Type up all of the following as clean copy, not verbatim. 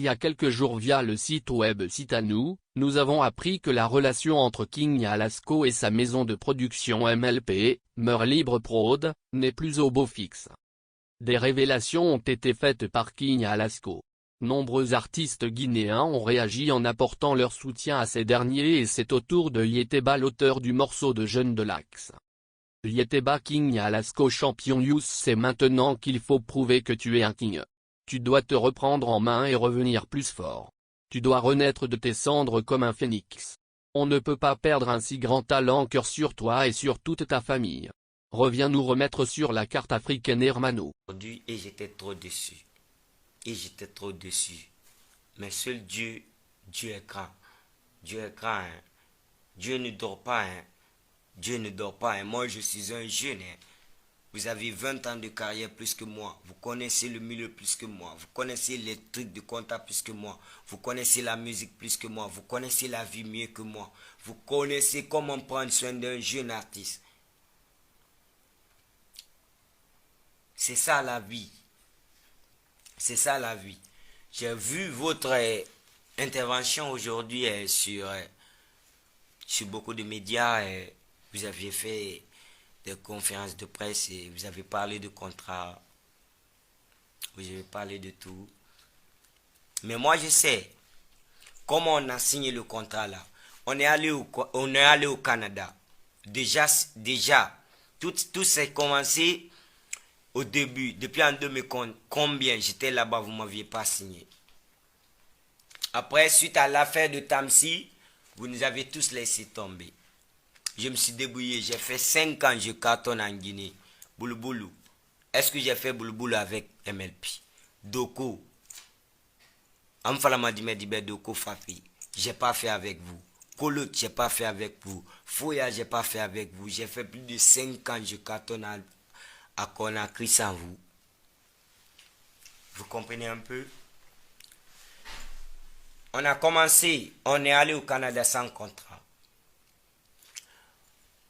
Il y a quelques jours via le site web Citanou, nous avons appris que la relation entre King Alasco et sa maison de production MLP, Meur Libre Prod, n'est plus au beau fixe. Des révélations ont été faites par King Alasco. Nombreux artistes guinéens ont réagi en apportant leur soutien à ces derniers et c'est au tour de Yeteba, l'auteur du morceau de Jeune de l'Axe. Yeteba King Alasco champion Youth, c'est maintenant qu'il faut prouver que tu es un king. Tu dois te reprendre en main et revenir plus fort. Tu dois renaître de tes cendres comme un phénix. On ne peut pas perdre un si grand talent cœur sur toi et sur toute ta famille. Reviens nous remettre sur la carte africaine, hermano. Aujourd'hui, et j'étais trop déçu. Mais seul Dieu, Dieu est grand. Dieu est grand, hein. Dieu ne dort pas, hein. Dieu ne dort pas, hein. Moi, je suis un jeune, hein. Vous avez 20 ans de carrière plus que moi. Vous connaissez le milieu plus que moi. Vous connaissez les trucs de compta plus que moi. Vous connaissez la musique plus que moi. Vous connaissez la vie mieux que moi. Vous connaissez comment prendre soin d'un jeune artiste. C'est ça la vie. C'est ça la vie. J'ai vu votre intervention aujourd'hui sur beaucoup de médias. Vous aviez fait des conférences de presse et vous avez parlé de contrat. Vous avez parlé de tout. Mais moi je sais comment on a signé le contrat là. On est allé au Canada. Déjà, tout s'est commencé au début. Depuis en 2000, combien j'étais là-bas, vous ne m'aviez pas signé. Après, suite à l'affaire de Tamsi, vous nous avez tous laissé tomber. Je me suis débrouillé, j'ai fait 5 ans, je cartonne en Guinée. Boulou. Est-ce que j'ai fait boulou avec MLP? Doko. Amfalama Dime Doko Fafi. J'ai pas fait avec vous. Kolot, j'ai pas fait avec vous. Foya, j'ai pas fait avec vous. J'ai fait plus de 5 ans, je cartonne à Conakry sans vous. Vous comprenez un peu? On a commencé, on est allé au Canada sans contrat.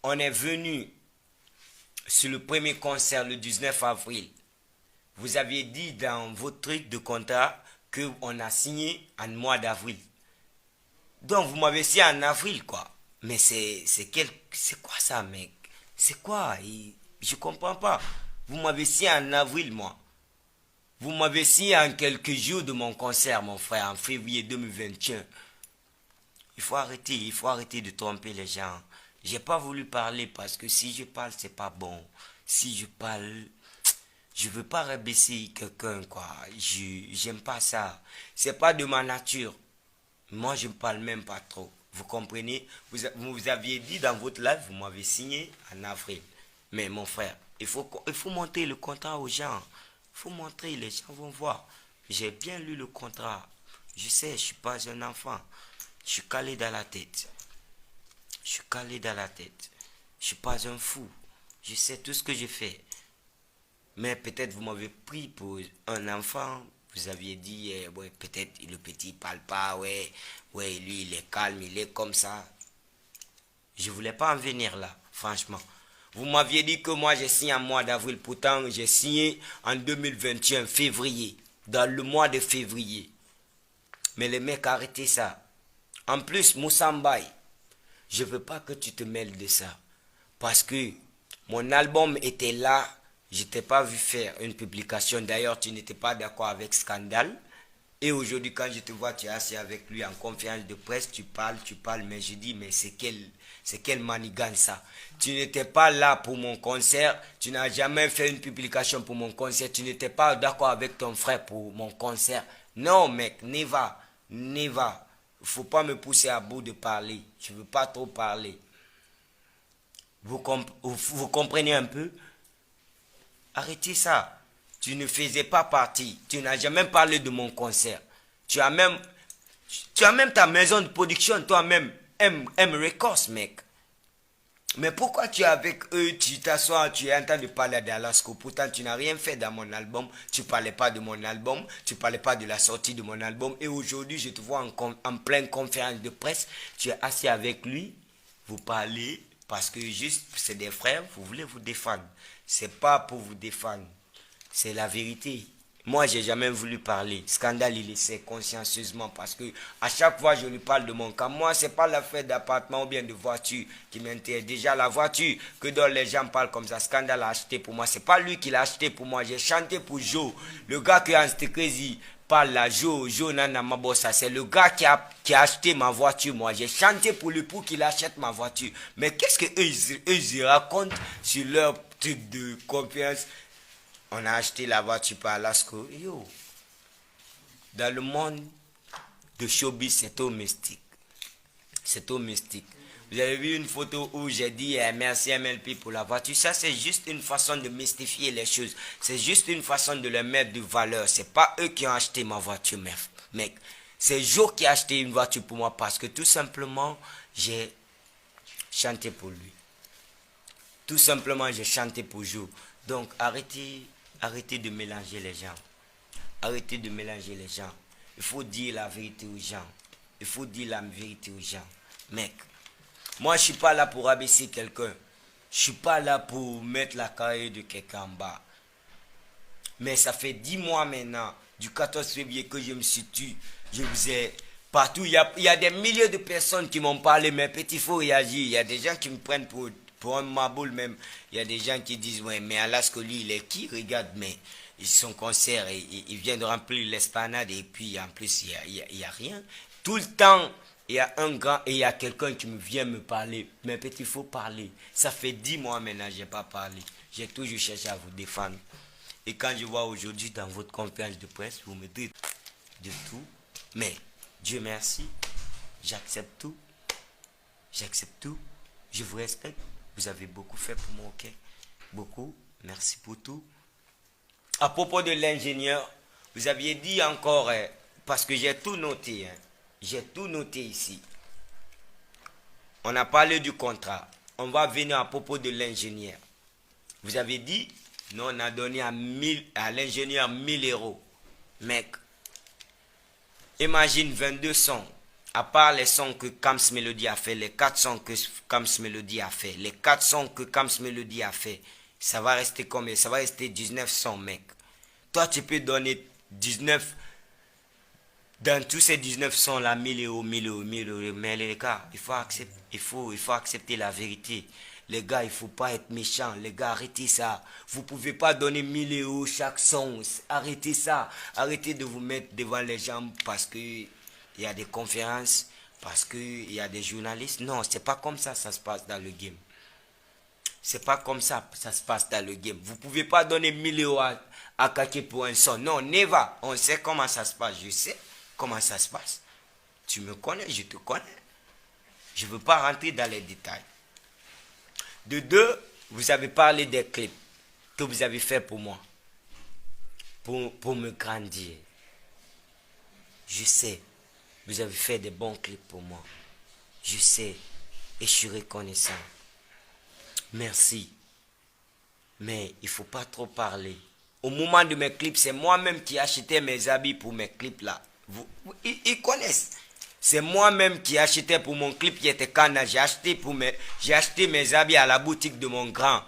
On est venu sur le premier concert le 19 avril. Vous aviez dit dans votre truc de contrat qu'on a signé en mois d'avril. Donc vous m'avez signé en avril quoi. Mais c'est quoi ça mec? C'est quoi? Je comprends pas. Vous m'avez signé en avril moi. Vous m'avez signé en quelques jours de mon concert mon frère en février 2021. Il faut arrêter de tromper les gens. J'ai pas voulu parler parce que si je parle, c'est pas bon. Si je parle, je veux pas rabaisser quelqu'un, quoi. J'aime pas ça. C'est pas de ma nature. Moi, je ne parle même pas trop. Vous comprenez? Vous aviez dit dans votre live, vous m'avez signé en avril. Mais mon frère, il faut montrer le contrat aux gens. Il faut montrer, les gens vont voir. J'ai bien lu le contrat. Je sais, je suis pas un enfant. Je suis calé dans la tête. Je suis pas un fou. Je sais tout ce que je fais. Mais peut-être vous m'avez pris pour un enfant. Vous aviez dit, ouais, peut-être le petit parle pas, ouais, lui il est calme, il est comme ça. Je voulais pas en venir là, franchement. Vous m'aviez dit que moi j'ai signé en mois d'avril. Pourtant, j'ai signé en 2021, février. Dans le mois de février. Mais les mecs, arrêtez ça. En plus, Moussambaye, je veux pas que tu te mêles de ça. Parce que mon album était là. Je t'ai pas vu faire une publication. D'ailleurs, tu n'étais pas d'accord avec Scandale. Et aujourd'hui, quand je te vois, tu es assis avec lui en conférence de presse, tu parles. Mais je dis, mais c'est quel manigance ça? Tu n'étais pas là pour mon concert. Tu n'as jamais fait une publication pour mon concert. Tu n'étais pas d'accord avec ton frère pour mon concert. Non, mec, never. Faut pas me pousser à bout de parler. Je veux pas trop parler. Vous comprenez un peu? Arrêtez ça. Tu ne faisais pas partie. Tu n'as jamais parlé de mon concert. Tu as même ta maison de production, toi-même, M Records, mec. Mais pourquoi tu es avec eux, tu t'assois, tu es en train de parler d'Alasco, pourtant tu n'as rien fait dans mon album, tu ne parlais pas de mon album, tu ne parlais pas de la sortie de mon album, et aujourd'hui je te vois en pleine conférence de presse, tu es assis avec lui, vous parlez, parce que juste, c'est des frères, vous voulez vous défendre. C'est pas pour vous défendre, c'est la vérité. Moi, j'ai jamais voulu parler. Scandale, il essaie consciencieusement parce que à chaque fois, je lui parle de mon cas. Moi, c'est pas l'affaire d'appartement ou bien de voiture qui m'intéresse. Déjà, la voiture, que dont les gens parlent comme ça, Scandale a acheté pour moi. C'est pas lui qui l'a acheté pour moi. J'ai chanté pour Joe. Le gars qui a acheté Crazy parle là, Joe Nana Mabossa. C'est le gars qui a acheté ma voiture, moi. J'ai chanté pour lui pour qu'il achète ma voiture. Mais qu'est-ce que ils racontent sur leur truc de confiance? On a acheté la voiture par Lasco. Yo, dans le monde de showbiz, c'est au mystique. C'est au mystique. Vous avez vu une photo où j'ai dit merci MLP pour la voiture. Ça, c'est juste une façon de mystifier les choses. C'est juste une façon de les mettre de valeur. C'est pas eux qui ont acheté ma voiture, mec. C'est Joe qui a acheté une voiture pour moi parce que tout simplement, j'ai chanté pour lui. Tout simplement, j'ai chanté pour Joe. Donc, arrêtez de mélanger les gens. Arrêtez de mélanger les gens. Il faut dire la vérité aux gens. Il faut dire la vérité aux gens. Mec, moi, je ne suis pas là pour abaisser quelqu'un. Je ne suis pas là pour mettre la carrière de quelqu'un en bas. Mais ça fait 10 mois maintenant, du 14 février que je me suis tué. Je vous ai partout. Il y a des milliers de personnes qui m'ont parlé, mais petit, il faut réagir. Il y a des gens qui me prennent pour un maboule même. Il y a des gens qui disent, ouais, mais Alaska, lui, il est qui? Regarde, mais son concert, il vient de remplir l'esplanade et puis en plus, il y a rien. Tout le temps, il y a un grand et il y a quelqu'un qui vient me parler. Mais petit, il faut parler. Ça fait 10 mois maintenant, je n'ai pas parlé. J'ai toujours cherché à vous défendre. Et quand je vois aujourd'hui dans votre conférence de presse, vous me dites de tout. Mais, Dieu merci, j'accepte tout. J'accepte tout. Je vous respecte. Vous avez beaucoup fait pour moi, ok? Beaucoup. Merci pour tout. À propos de l'ingénieur, vous aviez dit encore, parce que j'ai tout noté, j'ai tout noté ici. On a parlé du contrat. On va venir à propos de l'ingénieur. Vous avez dit, nous on a donné à l'ingénieur 1000 euros. Mec, imagine 22 sons. À part les sons que Kams Melody a fait, les 4 sons que Kams Melody a fait, les 4 sons que Kams Melody a fait, ça va rester combien? Ça va rester 19 sons, mec. Toi, tu peux donner 19, dans tous ces 19 sons là, 1000 euros, 1000 euros, 1000 euros. Mais les gars, il faut accepter la vérité. Les gars, il ne faut pas être méchant. Les gars, arrêtez ça. Vous ne pouvez pas donner 1000 euros chaque son. Arrêtez ça. Arrêtez de vous mettre devant les gens parce que il y a des conférences, parce qu'il y a des journalistes. Non, c'est pas comme ça se passe dans le game. C'est pas comme ça se passe dans le game. Vous pouvez pas donner 1000 euros à Kake pour un son. Non, never. On sait comment ça se passe. Je sais comment ça se passe. Tu me connais, je te connais. Je veux pas rentrer dans les détails. De deux, vous avez parlé des clips que vous avez fait pour moi. Pour me grandir. Je sais. Vous avez fait des bons clips pour moi. Je sais. Et je suis reconnaissant. Merci. Mais il ne faut pas trop parler. Au moment de mes clips, c'est moi-même qui achetais mes habits pour mes clips là. Ils connaissent. C'est moi-même qui achetais pour mon clip qui était Kana. J'ai acheté mes habits à la boutique de mon grand.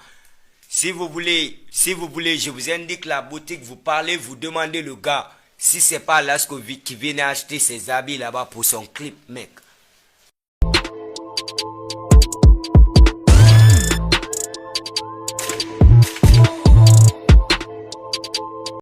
Si vous voulez, je vous indique la boutique, vous parlez, vous demandez le gars. Si c'est pas Lasco qui vient acheter ses habits là-bas pour son clip, mec,